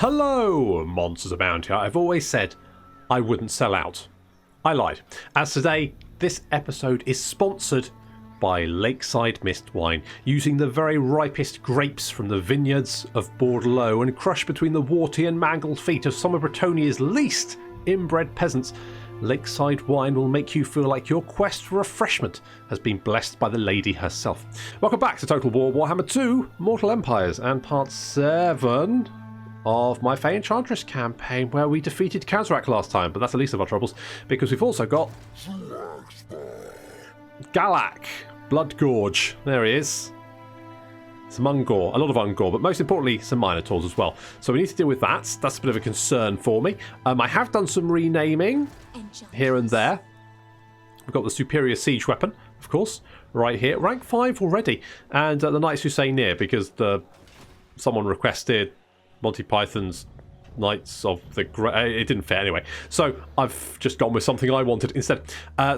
Hello, MonstersAbound here. I've always said I wouldn't sell out. I lied. As today, this episode is sponsored by Lakeside Mist Wine, using the very ripest grapes from the vineyards of Bordeaux and crushed between the warty and mangled feet of some of Bretonia's least inbred peasants. Lakeside wine will make you feel like your quest for refreshment has been blessed by the lady herself. Welcome back to Total War Warhammer 2 Mortal Empires and part 7 of my Fay Enchantress campaign, where we defeated Khazrak last time, but that's the least of our troubles because we've also got Galak, Blood Gorge. There he is. Some Ungor, a lot of Ungor, but most importantly some Minotaurs as well. So we need to deal with that. That's a bit of a concern for me. I have done some renaming here and there. We've got the Superior Siege Weapon, of course, right here. Rank 5 already. And the Knights Who Say Near, because someone requested Monty Python's Knights of the it didn't fit anyway, so I've just gone with something I wanted instead.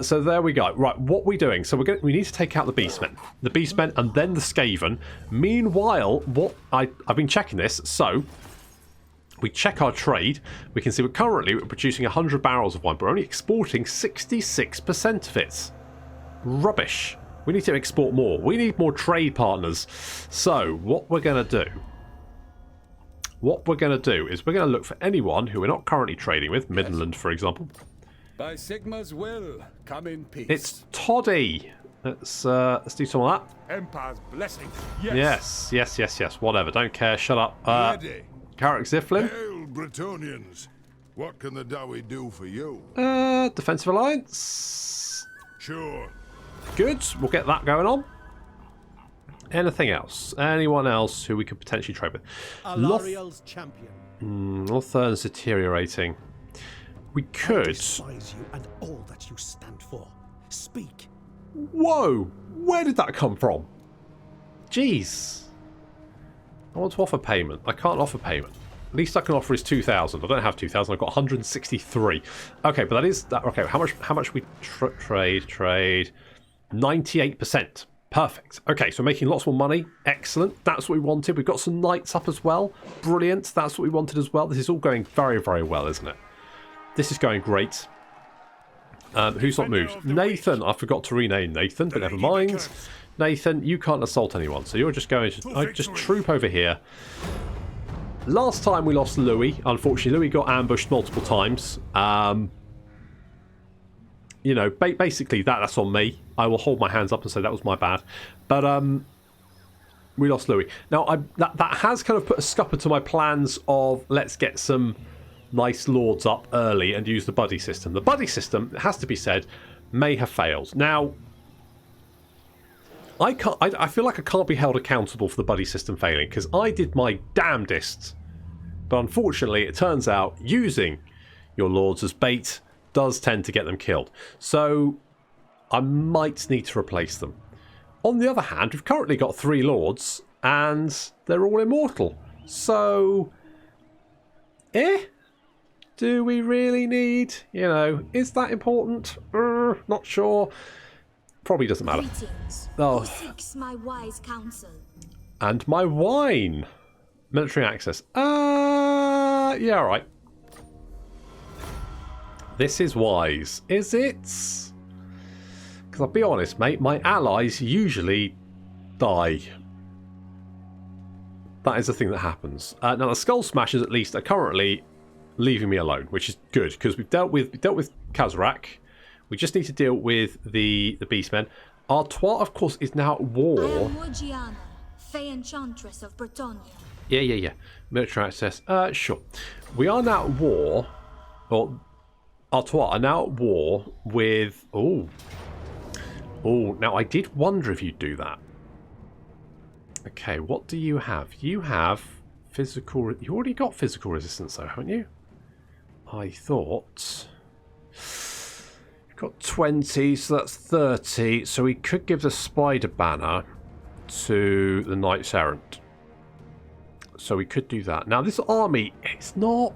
So there we go. Right, what are we doing? So we need to take out the Beastmen, and then the Skaven. Meanwhile, I've been checking this. So we check our trade. We can see we're producing 100 barrels of wine, but we're only exporting 66% of it. Rubbish. We need to export more. We need more trade partners. So what we're going to do. What we're going to do is we're going to look for anyone who we're not currently trading with, Midland, for example. By Sigma's will, come in peace. It's Toddy. Let's do some of that. Empire's blessing. Yes. Whatever. Don't care. Shut up. Ready. Carrick Ziflin. Hail, Bretonians. What can the Dowie do for you? Defensive Alliance. Sure. Good. We'll get that going on. Anything else? Anyone else who we could potentially trade with? Alariel's champion. Northern's deteriorating. We could. I despise you and all that you stand for. Speak. Whoa! Where did that come from? Jeez. I want to offer payment. I can't offer payment. Least I can offer is 2,000. I don't have 2,000. I've got 163. Okay, but that is that. Okay, how much we trade? 98%. Perfect. Okay, so we're making lots more money. Excellent. That's what we wanted. We've got some knights up as well. Brilliant. That's what we wanted as well. This is all going very, very well, isn't it? This is going great. Who's not moved? Nathan. I forgot to rename Nathan, but never mind. Nathan, you can't assault anyone, so you're just going to just troop over here. Last time we lost Louis. Unfortunately, Louis got ambushed multiple times. You know, basically that's on me. I will hold my hands up and say that was my bad. But we lost Louis. Now, that has kind of put a scupper to my plans of let's get some nice lords up early and use the buddy system. The buddy system, it has to be said, may have failed. Now, I feel like I can't be held accountable for the buddy system failing because I did my damnedest. But unfortunately, it turns out using your lords as bait does tend to get them killed. So I might need to replace them. On the other hand, we've currently got 3 lords and they're all immortal. So, do we really need, is that important? Not sure. Probably doesn't matter. Who seeks my wise counsel? And my wine. Military access. Yeah, all right. This is wise, is it? Because I'll be honest, mate, my allies usually die. That is the thing that happens. Now the Skull Smashers, at least, are currently leaving me alone, which is good because we've dealt with Khazrak. We just need to deal with the Beastmen. Artois, of course, is now at war. I am Morgiana, Fay Enchantress of Bretonia. Yeah. Military access. Sure. We are now at war. Well, Artois are now at war with... Oh, now I did wonder if you'd do that. Okay, what do you have? You have physical... You already got physical resistance though, haven't you? I thought... You've got 20, so that's 30. So we could give the Spider Banner to the Knights Errant. So we could do that. Now this army, it's not...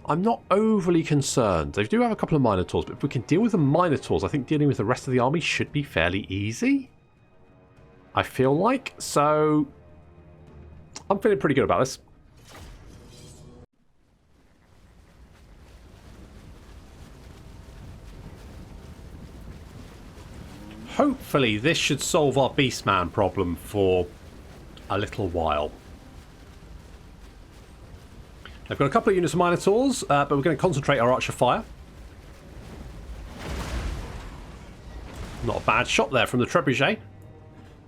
I'm not overly concerned. They do have a couple of Minotaurs, but if we can deal with the Minotaurs, I think dealing with the rest of the army should be fairly easy. I feel like. So I'm feeling pretty good about this. hopefully this should solve our Beastman problem for a little while. I've got a couple of units of Minotaurs, but we're going to concentrate our Archer Fire. Not a bad shot there from the Trebuchet.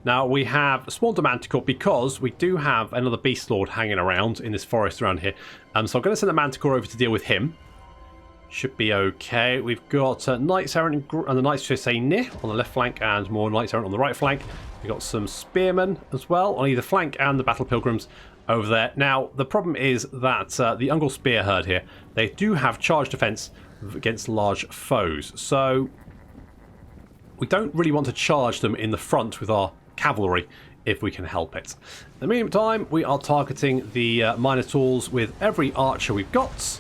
Now we have spawned a Manticore because we do have another Beast Lord hanging around in this forest around here. So I'm going to send the Manticore over to deal with him. Should be okay. We've got Knights Errant and the Knights Chassaigné on the left flank and more Knights Errant on the right flank. We've got some Spearmen as well on either flank and the Battle Pilgrims over there. Now the problem is that the Ungol Spear Herd here, they do have charge defense against large foes. So we don't really want to charge them in the front with our cavalry if we can help it. In the meantime, we are targeting the Minotaurs with every archer we've got,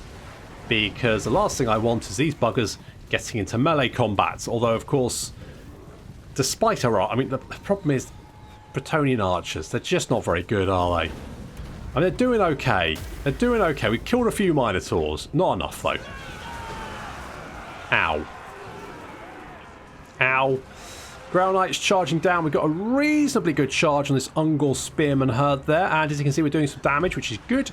because the last thing I want is these buggers getting into melee combat. Although, of course, despite our... I mean, the problem is Bretonnian archers. They're just not very good, are they? I mean, they're doing okay. They're doing okay. We killed a few Minotaurs. Not enough, though. Ow. Ow. Ground Knights charging down. We've got a reasonably good charge on this Ungol Spearman herd there. And as you can see, we're doing some damage, which is good.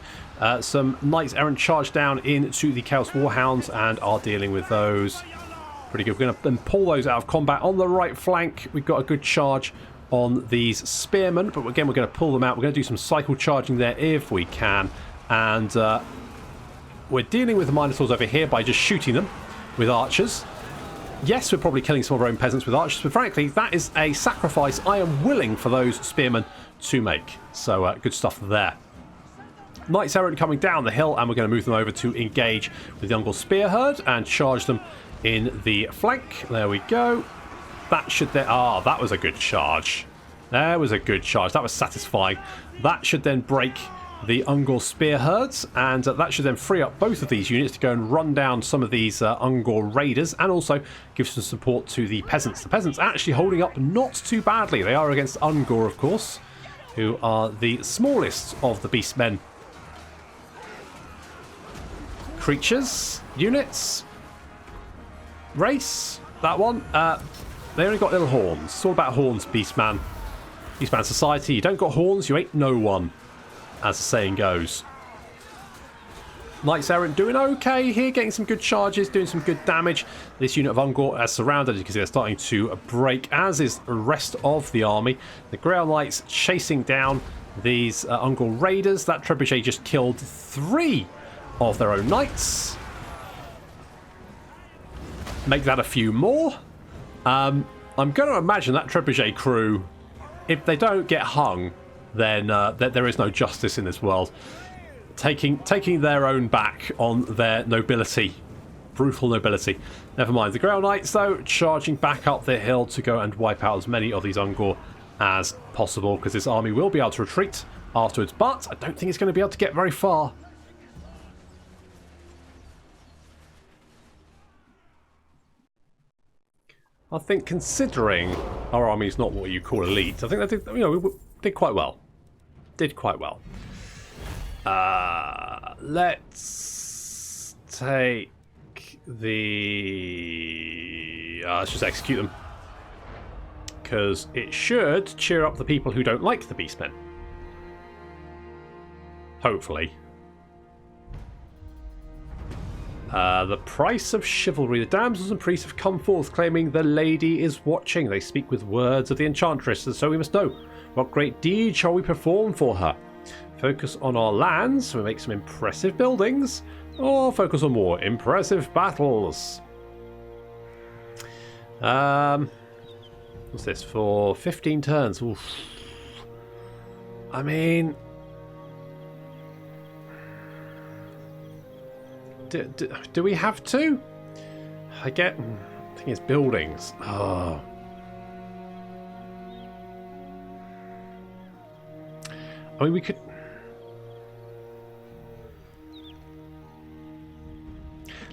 Some Knights Errant charge down into the Chaos Warhounds and are dealing with those. Pretty good. We're going to then pull those out of combat. On the right flank, we've got a good charge on these Spearmen. But again, we're going to pull them out. We're going to do some cycle charging there if we can. And we're dealing with the Minotaurs over here by just shooting them with archers. Yes, we're probably killing some of our own peasants with archers, but frankly, that is a sacrifice I am willing for those spearmen to make. So, good stuff there. Knights Errant coming down the hill, and we're going to move them over to engage with the Ungol Spear Herd and charge them in the flank. There we go. That should then... Ah, that was a good charge. There was a good charge. That was satisfying. That should then break the Ungol Spear Herds, and that should then free up both of these units to go and run down some of these Ungol Raiders, and also give some support to the peasants. The peasants actually holding up not too badly. They are against Ungor, of course, who are the smallest of the Beastmen. Creatures, units, race, that one. They only got little horns. It's all about horns, Beastman. Beastman Society. You don't got horns, you ain't no one, as the saying goes. Knights Errant doing okay here, getting some good charges, doing some good damage. This unit of Ungor are surrounded. You can see they're starting to break, as is the rest of the army. The Grail Knights chasing down these Ungor Raiders. That Trebuchet just killed 3 of their own knights. Make that a few more. I'm going to imagine that Trebuchet crew, if they don't get hung, then there is no justice in this world. Taking their own back on their nobility. Brutal nobility. Never mind. The Grail Knights, though, charging back up the hill to go and wipe out as many of these Ungor as possible, because this army will be able to retreat afterwards, but I don't think it's going to be able to get very far. I think, considering our army is not what you call elite, I think they did, we did quite well. Did quite well. Let's take the... let's just execute them, because it should cheer up the people who don't like the Beastmen. Hopefully. The price of chivalry. The damsels and priests have come forth, claiming the lady is watching. They speak with words of the Enchantress, and so we must know. What great deed shall we perform for her? Focus on our lands, we make some impressive buildings, or focus on more impressive battles? What's this? For 15 turns. Oof. I mean... Do we have to? I think it's buildings. Oh. I mean, we could...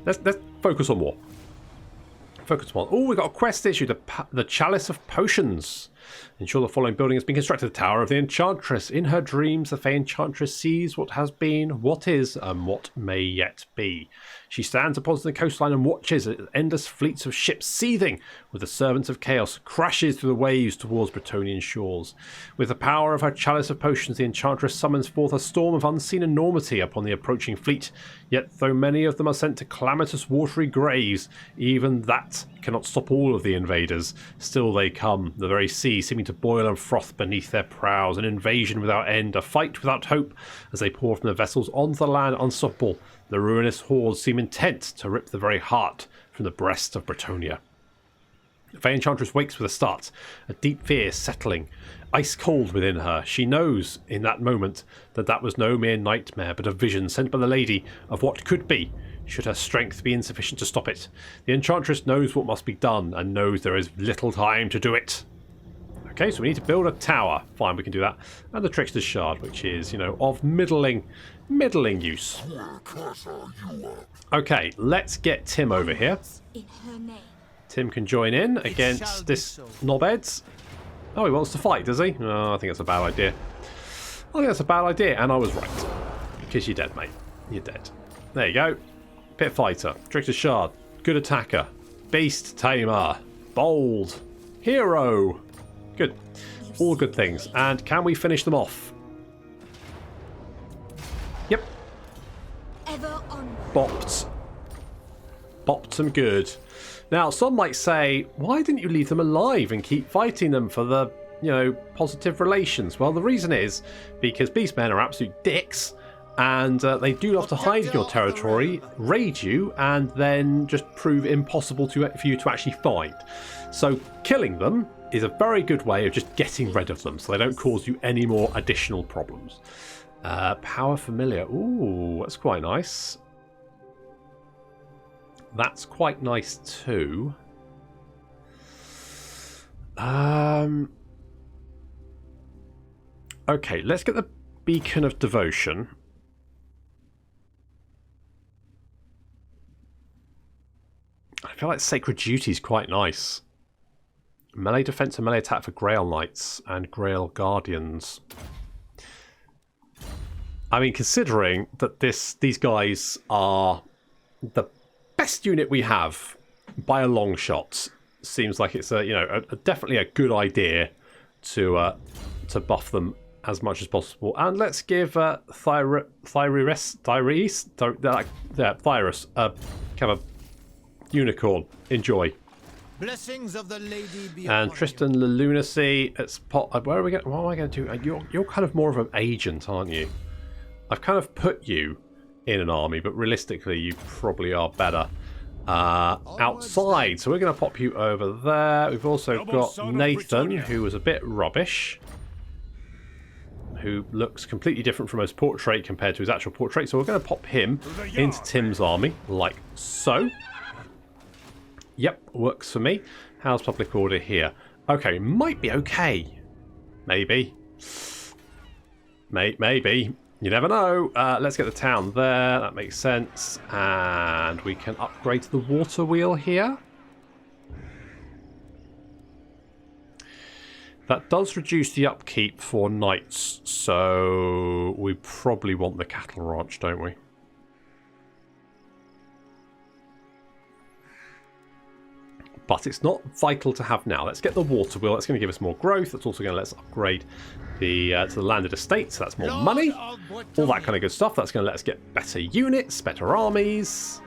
Let's focus on war. Focus on war. Oh, we got a quest issue. The Chalice of Potions. Ensure the following building has been constructed. The Tower of the Enchantress. In her dreams, the Fay Enchantress sees what has been, what is, and what may yet be. She stands upon the coastline and watches as endless fleets of ships seething with the servants of chaos crashes through the waves towards Bretonian shores. With the power of her chalice of potions, the Enchantress summons forth a storm of unseen enormity upon the approaching fleet. Yet, though many of them are sent to calamitous watery graves, even that cannot stop all of the invaders. Still they come, the very sea seeming to boil and froth beneath their prows, an invasion without end, a fight without hope, as they pour from the vessels onto the land unstoppable. The ruinous hordes seem intent to rip the very heart from the breast of Bretonia. Fay Enchantress wakes with a start, a deep fear settling, ice cold within her. She knows in that moment that that was no mere nightmare, but a vision sent by the lady of what could be, should her strength be insufficient to stop it. The Enchantress knows what must be done, and knows there is little time to do it. Okay, so we need to build a tower. Fine, we can do that. And the Trickster's Shard, which is, you know, of middling use. Okay, let's get Tim over here. In her name. Tim can join in against this knobhead. Oh, he wants to fight, does he? Oh, I think that's a bad idea. I think that's a bad idea, and I was right. Because you're dead, mate. You're dead. There you go. Pit Fighter. Trickster's Shard. Good attacker. Beast Tamer. Bold. Hero. Good. All good things. And can we finish them off? Yep. Ever onward. Bopped. Bopped them good. Now, some might say, why didn't you leave them alive and keep fighting them for the, you know, positive relations? Well, the reason is because Beastmen are absolute dicks, and they do love to hide in your territory, raid you, and then just prove impossible for you to actually find. So killing them is a very good way of just getting rid of them, so they don't cause you any more additional problems. Power Familiar. Ooh, that's quite nice. That's quite nice too. Okay, let's get the Beacon of Devotion. I feel like Sacred Duty is quite nice. Melee defense and melee attack for Grail Knights and Grail Guardians. I mean, considering that these guys are the best unit we have by a long shot, seems like it's definitely a good idea to buff them as much as possible. And let's give Thyrus kind of unicorn. Enjoy. Blessings of the lady be And upon Tristan you. the Lunacy. Where are we going? What am I going to do? You're kind of more of an agent, aren't you? I've kind of put you in an army, but realistically, you probably are better outside. So we're going to pop you over there. We've also got Nathan, who was a bit rubbish, who looks completely different from his portrait compared to his actual portrait. So we're going to pop him into Tim's army, like so. Yep, works for me. How's public order here? Okay, might be okay. Maybe. Maybe. You never know. Let's get the town there. That makes sense. And we can upgrade the water wheel here. That does reduce the upkeep for knights. So we probably want the cattle ranch, don't we? But it's not vital to have now. Let's get the water wheel. That's going to give us more growth. That's also going to let us upgrade the to the landed estate. So that's more money. All that kind of good stuff. That's going to let us get better units, better armies.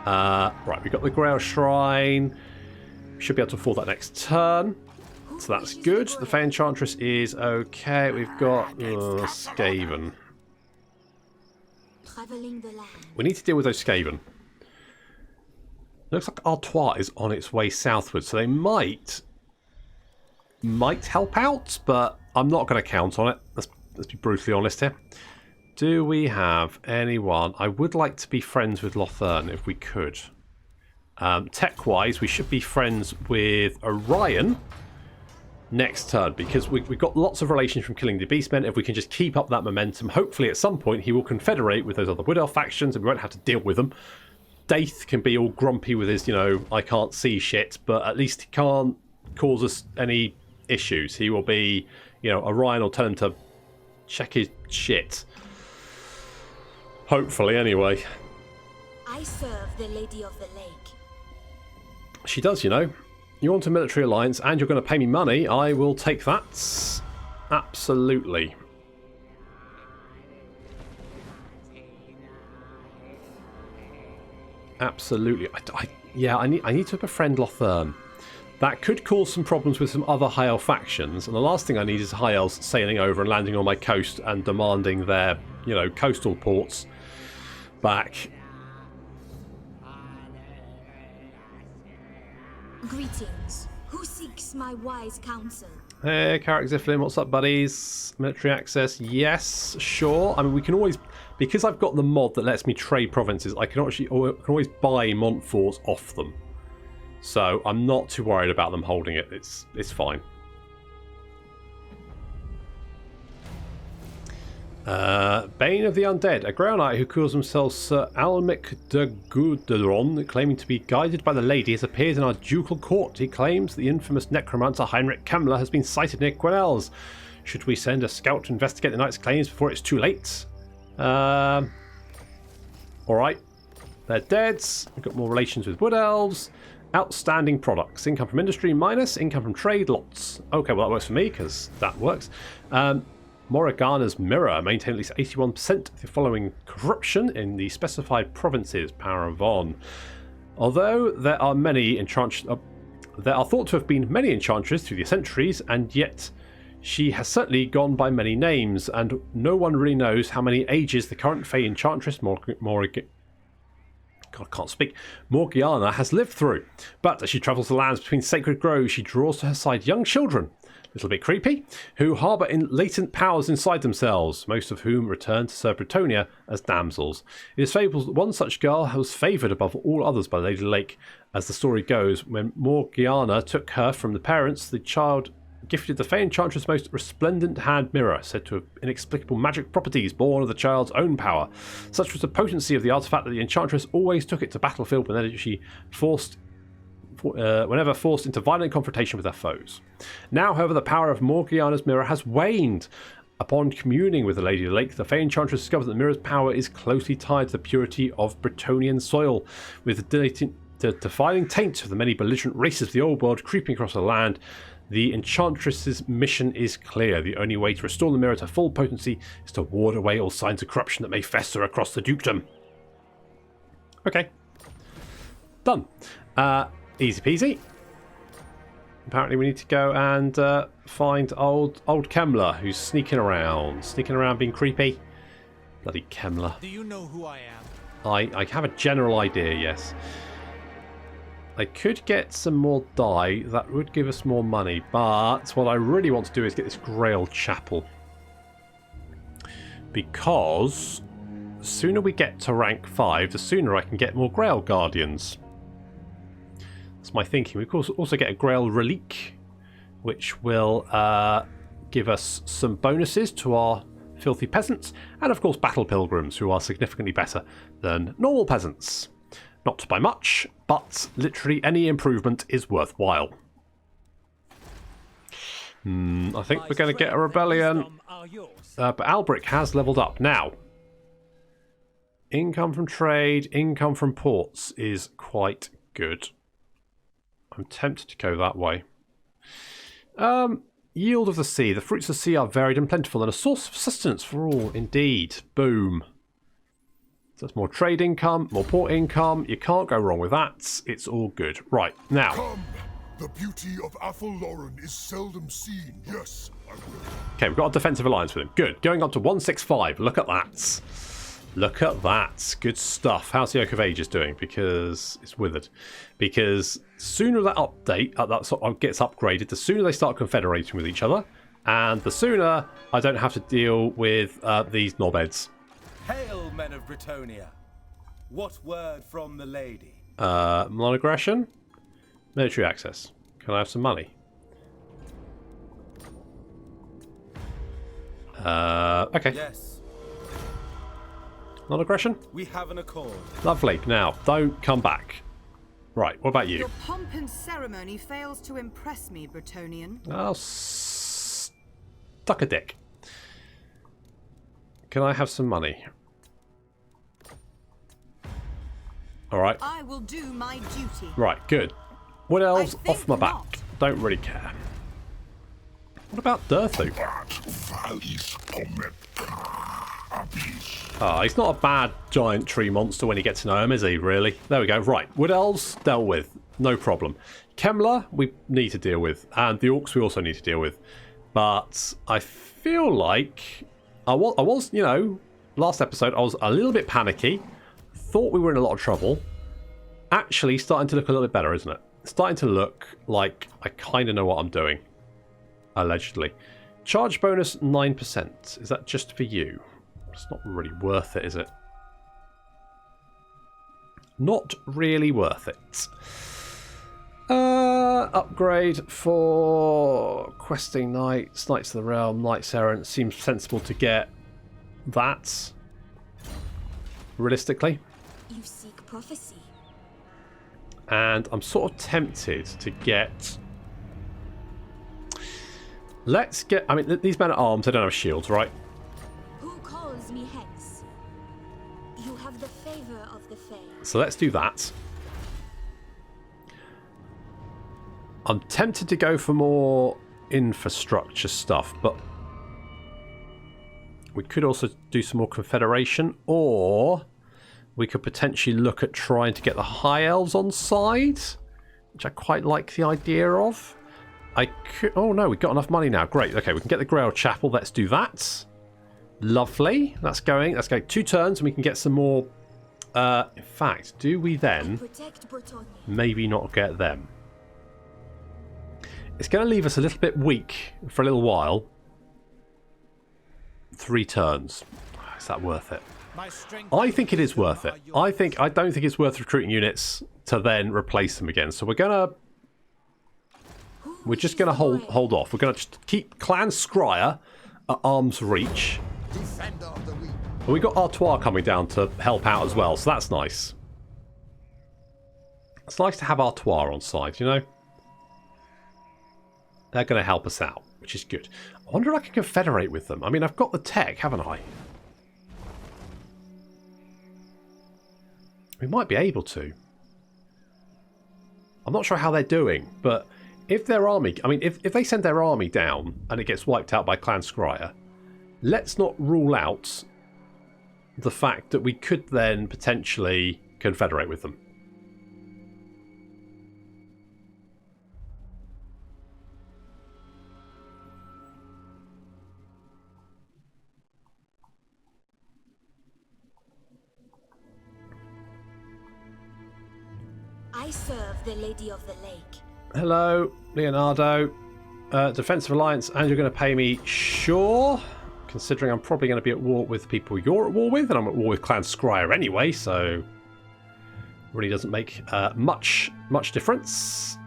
Right, we've got the Grail Shrine. We should be able to afford that next turn. So that's good. The Fay Enchantress is okay. We've got Skaven. Traveling the land. We need to deal with those Skaven. Looks like Artois is on its way southwards, so they might help out, but I'm not going to count on it. Let's be brutally honest here. Do we have anyone? I would like to be friends with Lothern if we could. Tech-wise, we should be friends with Orion next turn, because we've got lots of relations from killing the Beastmen. If we can just keep up that momentum, hopefully at some point he will confederate with those other Wood Elf factions and we won't have to deal with them. Daith can be all grumpy with his, I can't see shit, but at least he can't cause us any issues. He will be, Orion will tell him to check his shit. Hopefully, anyway. I serve the Lady of the Lake. She does, You want a military alliance and you're going to pay me money, I will take that. Absolutely. Absolutely. I need to befriend Lothern. That could cause some problems with some other High Elf factions, and the last thing I need is High Elves sailing over and landing on my coast and demanding their, coastal ports back. Greetings. Who seeks my wise counsel? Hey, Carrick Ziflin, what's up, buddies? Military access, yes, sure. I mean, we can always, because I've got the mod that lets me trade provinces, I can always buy Montforts off them. So I'm not too worried about them holding it. It's fine. Bane of the Undead, a Grey Knight who calls himself Sir Almic de Guderon, claiming to be guided by the lady, has appeared in our ducal court. He claims the infamous necromancer Heinrich Kemmler has been sighted near Quenelles. Should we send a scout to investigate the knight's claims before it's too late? Alright. They're dead. We've got more relations with Wood Elves. Outstanding products. Income from industry minus. Income from trade lots. Okay, well that works for me because that works. Morriganna's Mirror maintains at least 81% of the following corruption in the specified provinces. Power of On. Although there are many there are thought to have been many enchantresses through the centuries, and yet she has certainly gone by many names, and no one really knows how many ages the current Fay Enchantress Morgiana has lived through. But as she travels the lands between sacred groves, she draws to her side young children, a little bit creepy, who harbour latent powers inside themselves, most of whom return to serve Bretonia as damsels. It is fabled that one such girl was favoured above all others by Lady Lake. As the story goes, when Morgiana took her from the parents, the child gifted the Fay Enchantress' most resplendent hand mirror, said to have inexplicable magic properties born of the child's own power. Such was the potency of the artifact that the Enchantress always took it to battlefield whenever forced into violent confrontation with her foes. Now, however, the power of Morgiana's mirror has waned. Upon communing with the Lady of the Lake, the Fay Enchantress discovered that the mirror's power is closely tied to the purity of Bretonian soil, with the defiling taint of the many belligerent races of the old world creeping across the land. The Enchantress's mission is clear. The only way to restore the mirror to full potency is to ward away all signs of corruption that may fester across the dukedom. Okay. Done. Easy peasy. Apparently we need to go and find old Kemmler, who's sneaking around being creepy. Bloody Kemmler. Do you know who I am? I have a general idea, yes. I could get some more dye. That would give us more money. But what I really want to do is get this Grail Chapel. Because the sooner we get to rank 5, the sooner I can get more Grail Guardians. That's my thinking. We could also get a Grail Relique, which will give us some bonuses to our filthy peasants. And of course Battle Pilgrims, who are significantly better than normal peasants. Not by much, but literally any improvement is worthwhile. I think we're going to get a rebellion. But Alberic has leveled up. Now, income from trade, income from ports is quite good. I'm tempted to go that way. Yield of the sea. The fruits of the sea are varied and plentiful and a source of sustenance for all. Indeed. Boom. So that's more trade income, more port income. You can't go wrong with that. It's all good. Right, now. Come! The beauty of Athelloren is seldom seen. Yes, I will. Okay, we've got a defensive alliance with him. Good. Going up to 165. Look at that. Look at that. Good stuff. How's the Oak of Ages doing? Because it's withered. Because sooner that update that sort of gets upgraded, the sooner they start confederating with each other, and the sooner I don't have to deal with these knobheads. Hail, men of Bretonia. What word from the lady? Non-aggression? Military access. Can I have some money? Okay. Yes. Non-aggression? We have an accord. Lovely. Now, don't come back. Right, what about you? Your pomp and ceremony fails to impress me, Bretonian. Oh, stuck a dick. Can I have some money? Alright. I will do my duty. Right, good. What else I off my think back? not. Don't really care. What about Dirthu? Ah, he's not a bad giant tree monster when you get to know him, is he, really? There we go. Right, Wood Elves, dealt with. No problem. Kemler, we need to deal with. And the Orcs we also need to deal with. But I feel like... I was, you know, last episode I was a little bit panicky. Thought we were in a lot of trouble. Actually starting to look a little bit better, isn't it? Starting to look like I kind of know what I'm doing. Allegedly. Charge bonus 9%. Is that just for you? It's not really worth it, is it? Not really worth it. Upgrade for questing knights, knights of the realm, knights errant. Seems sensible to get that. Realistically. You seek prophecy. And I'm sort of tempted to get... Let's get... I mean, these men at arms, they don't have shields, right? Who calls me Hex? You have the favor of the Fae. So let's do that. I'm tempted to go for more infrastructure stuff, but we could also do some more Confederation, or we could potentially look at trying to get the High Elves on side, which I quite like the idea of. I could... Oh no, we've got enough money now. Great. Okay, we can get the Grail Chapel. Let's do that. Lovely. That's going. Let's go 2 turns and we can get some more... in fact, do we then maybe not get them? It's going to leave us a little bit weak for a little while. 3 turns. Is that worth it? I think it is worth it. I don't think it's worth recruiting units to then replace them again. So we're just gonna hold off. We're gonna just keep Clan Scryer at arm's reach. And we got Artois coming down to help out as well, so that's nice. It's nice to have Artois on side, you know. They're going to help us out, which is good. I wonder if I can confederate with them. I mean, I've got the tech, haven't I? We might be able to. I'm not sure how they're doing, but if their army... I mean, if they send their army down and it gets wiped out by Clan Scryer, let's not rule out the fact that we could then potentially confederate with them. I serve the Lady of the Lake. Hello, Leonardo. Defensive Alliance, and you're going to pay me? Sure. Considering I'm probably going to be at war with people you're at war with, and I'm at war with Clan Scryer anyway, so really doesn't make much difference.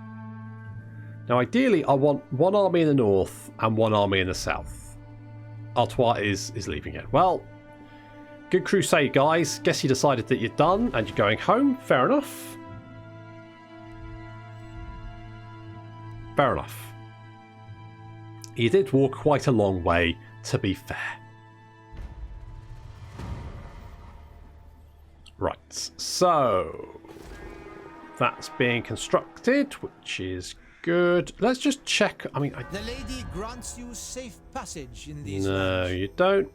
Now, ideally, I want 1 army in the north and 1 army in the south. Artois is leaving it. Well, good crusade, guys. Guess you decided that you're done and you're going home. Fair enough. Fair enough. You did walk quite a long way, to be fair. Right, so that's being constructed, which is good. Let's just check. I mean, the lady grants you safe passage in these No, lands. you don't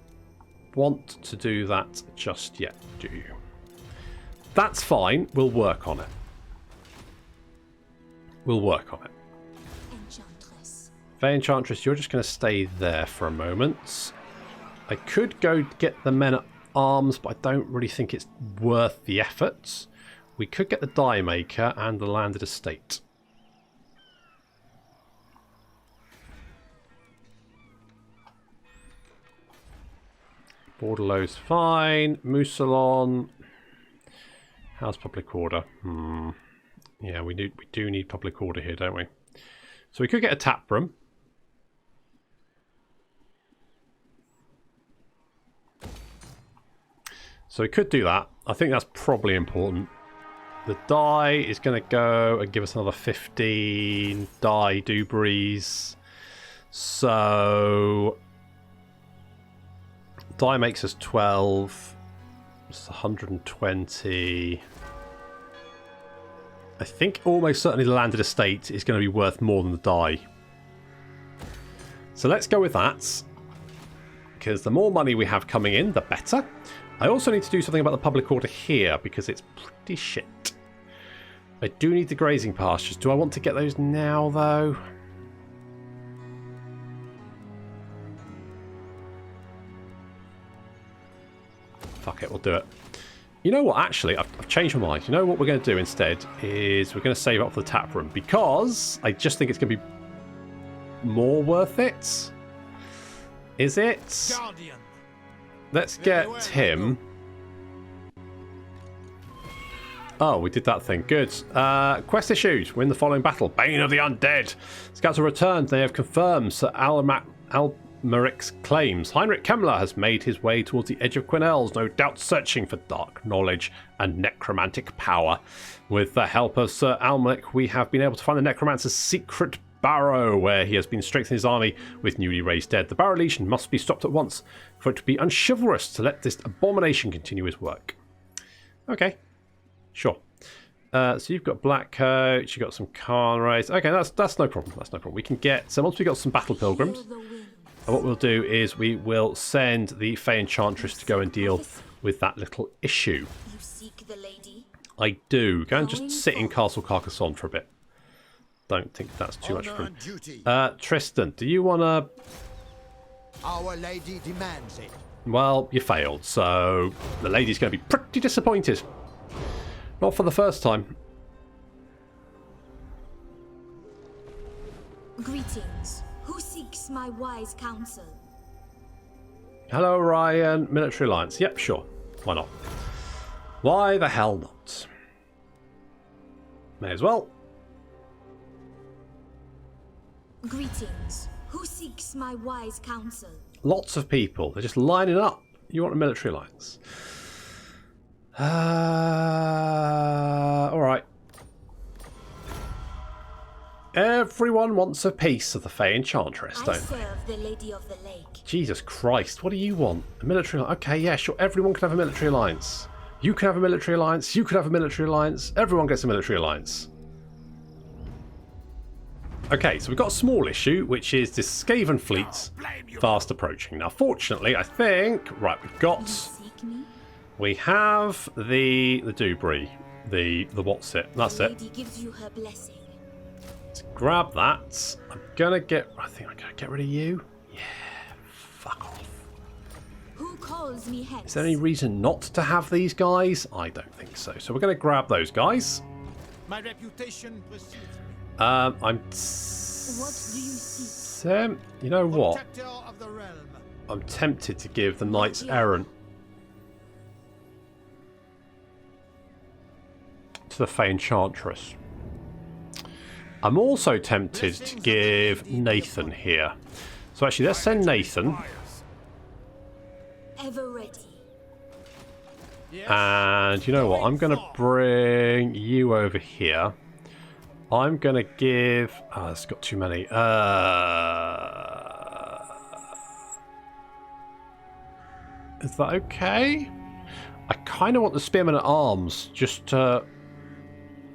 want to do that just yet, do you? That's fine. We'll work on it. We'll work on it. Fay Enchantress, you're just going to stay there for a moment. I could go get the men at arms, but I don't really think it's worth the effort. We could get the die maker and the landed estate. Bordelot's fine. Moussalon. How's public order? Yeah, we do need public order here, don't we? So we could get a tap room. So we could do that. I think that's probably important. The die is going to go and give us another 15 die doobies. So die makes us 12. It's 120. I think almost certainly the landed estate is going to be worth more than the die. So let's go with that. Because the more money we have coming in, the better. I also need to do something about the public order here because it's pretty shit. I do need the grazing pastures. Do I want to get those now, though? Fuck it, we'll do it. You know what, actually, I've changed my mind. You know what we're going to do instead is we're going to save up for the tap room because I just think it's going to be more worth it. Is it? Guardian. Let's get him. Oh, we did that thing. Good. Quest issued. Win the following battle. Bane of the undead. Scouts have returned. They have confirmed Sir Alberic's claims. Heinrich Kemmler has made his way towards the edge of Quenelles, no doubt searching for dark knowledge and necromantic power. With the help of Sir Alberic, we have been able to find the Necromancer's secret barrow, where he has been strengthening his army with newly raised dead. The Barrow Legion must be stopped at once, for it would be unchivalrous to let this abomination continue his work. Okay. Sure. So you've got black coats, you've got some Khan rays. Okay, that's no problem. That's no problem. We can get. So once we've got some battle pilgrims, what we'll do is we will send the Fay Enchantress to go and deal with that little issue. You seek the lady? I do. Go and just sit in Castle Carcassonne for a bit. Don't think that's too much for him. Tristan, do you want to... Our lady demands it. Well, you failed, so the lady's going to be pretty disappointed. Not for the first time. Greetings. Who seeks my wise counsel? Hello, Ryan. Military Alliance. Yep, sure. Why not? Why the hell not? May as well. Greetings. Who seeks my wise counsel? Lots of people. They're just lining up. You want a military alliance? Alright. Everyone wants a piece of the Fay Enchantress, I don't they? serve the Lady of the Lake. Jesus Christ, what do you want? A military alliance? Okay, yeah, sure. Everyone can have a military alliance. You can have a military alliance. You can have a military alliance. Everyone gets a military alliance. Okay, so we've got a small issue, which is this Skaven fleet fast approaching. Now, fortunately, I think... Right, we've got... You seek me? We have the debris, the what's it? That's The it. lady gives you her blessing. Let's grab that. I'm gonna get. I think I'm gonna get rid of you. Yeah, fuck off. Who calls me hence? Is there any reason not to have these guys? I don't think so. So we're gonna grab those guys. My reputation precedes me. I'm. What do you seek? You know what? Protector of the realm. I'm tempted to give the Knights Errant to the Fay Enchantress. I'm also tempted to give Nathan here. So actually, let's send Nathan. Ever ready. Yes. And you know what? I'm going to bring you over here. I'm going to give... Oh, it's got too many. Is that okay? I kind of want the Spearman at Arms. Just to...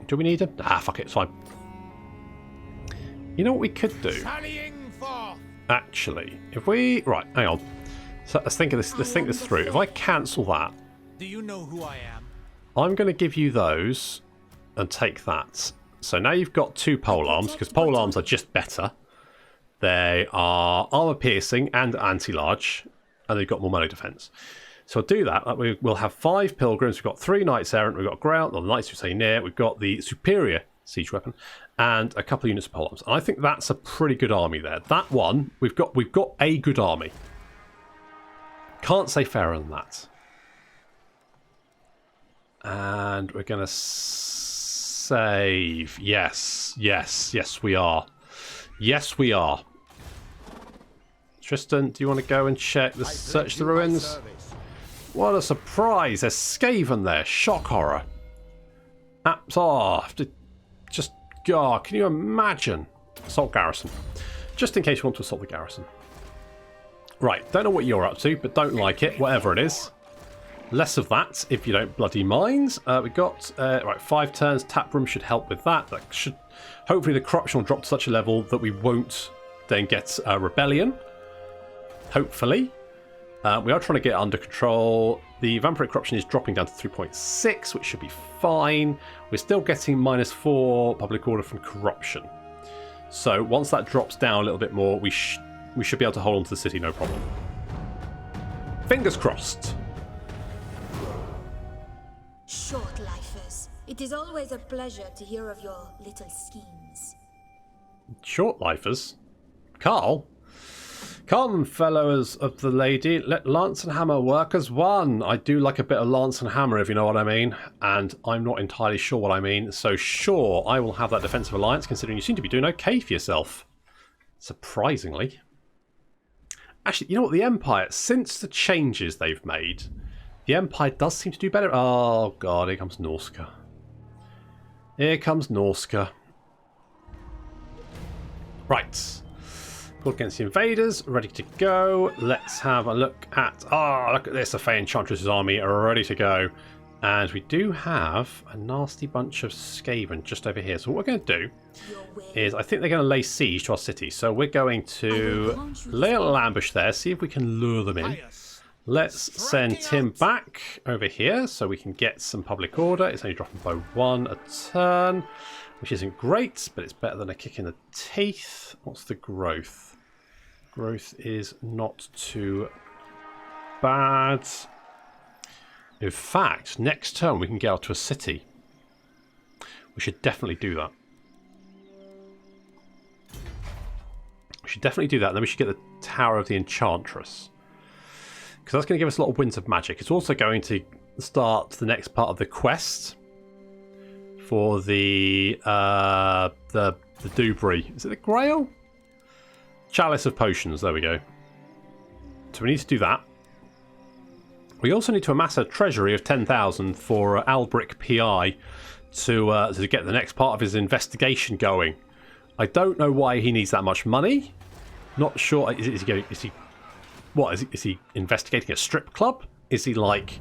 Do we need him? Ah, fuck it. It's fine. You know what we could do? Sallying forth. Actually, if we... Right, hang on. So let's think of this. Let's think this through. If I cancel that, Do you know who I am? I'm going to give you those and take that. So now you've got two pole arms, because pole arms are just better. They are armor piercing and anti-large, and they've got more melee defense. So I'll do that. We'll have 5 pilgrims. We've got 3 knights errant. We've got ground, or the knights who say near. We've got the superior siege weapon, and a couple of units of pole arms. And I think that's a pretty good army there. That one, we've got a good army. Can't say fairer than that. And we're going to save. Yes, we are. Yes, we are. Tristan, do you want to go and check the search the ruins? What a surprise! There's Skaven there. Shock horror. Just, God, can you imagine? Assault garrison. Just in case you want to assault the garrison. Right, don't know what you're up to, but don't like it, whatever it is. Less of that, if you don't bloody mind. We got, right, 5 turns. Tap room should help with that. That should, hopefully the corruption will drop to such a level that we won't then get a rebellion. Hopefully. We are trying to get it under control. The vampiric corruption is dropping down to 3.6, which should be fine. We're still getting -4 public order from corruption. So once that drops down a little bit more, we should be able to hold on to the city, no problem. Fingers crossed. Short-lifers. It is always a pleasure to hear of your little schemes. Short-lifers? Carl? Come, fellows of the lady, let lance and hammer work as one. I do like a bit of lance and hammer, if you know what I mean. And I'm not entirely sure what I mean. So sure, I will have that defensive alliance, considering you seem to be doing okay for yourself. Surprisingly. Actually, you know what? The Empire, since the changes they've made, the Empire does seem to do better. Oh, God, here comes Norska. Here comes Norska. Right. Pulled against the invaders, ready to go. Let's have a look at... Oh, look at this. The Fay Enchantress' army are ready to go. And we do have a nasty bunch of Skaven just over here. So what we're going to do is, I think they're going to lay siege to our city. So we're going to lay a little ambush there, see if we can lure them in. Let's send Tim back over here so we can get some public order. It's only dropping by 1 a turn, which isn't great, but it's better than a kick in the teeth. What's the growth? Growth is not too bad. In fact, next turn we can get out to a city. We should definitely do that. We should definitely do that, and then we should get the Tower of the Enchantress. Because that's going to give us a lot of winds of magic. It's also going to start the next part of the quest for the Dubry. Is it the Grail? Chalice of Potions. There we go. So we need to do that. We also need to amass a treasury of 10,000 for Alberic PI to get the next part of his investigation going. I don't know why he needs that much money. Not sure. Is he investigating a strip club? Is he like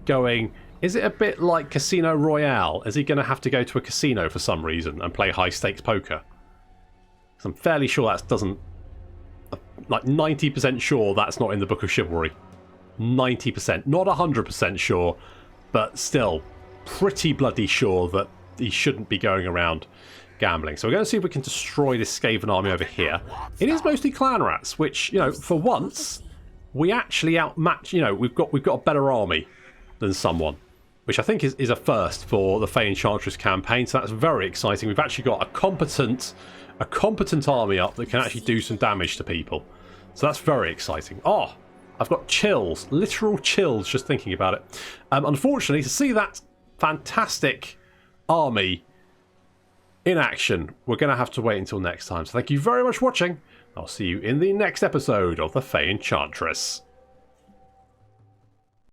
going... Is it a bit like Casino Royale? Is he going to have to go to a casino for some reason and play high stakes poker? Because I'm fairly sure that doesn't... Like 90% sure that's not in the Book of Chivalry. 90%. Not 100% sure, but still pretty bloody sure that he shouldn't be going around gambling. So we're going to see if we can destroy this Skaven army over here. It is mostly clan rats, which, you know, for once, we actually outmatch, you know, we've got a better army than someone, which I think is a first for the Fay Enchantress campaign, so that's very exciting. We've actually got a competent army up that can actually do some damage to people. So that's very exciting. Oh, I've got chills, literal chills just thinking about it. Unfortunately, to see that fantastic army in action, we're going to have to wait until next time. So thank you very much for watching. I'll see you in the next episode of the Fay Enchantress.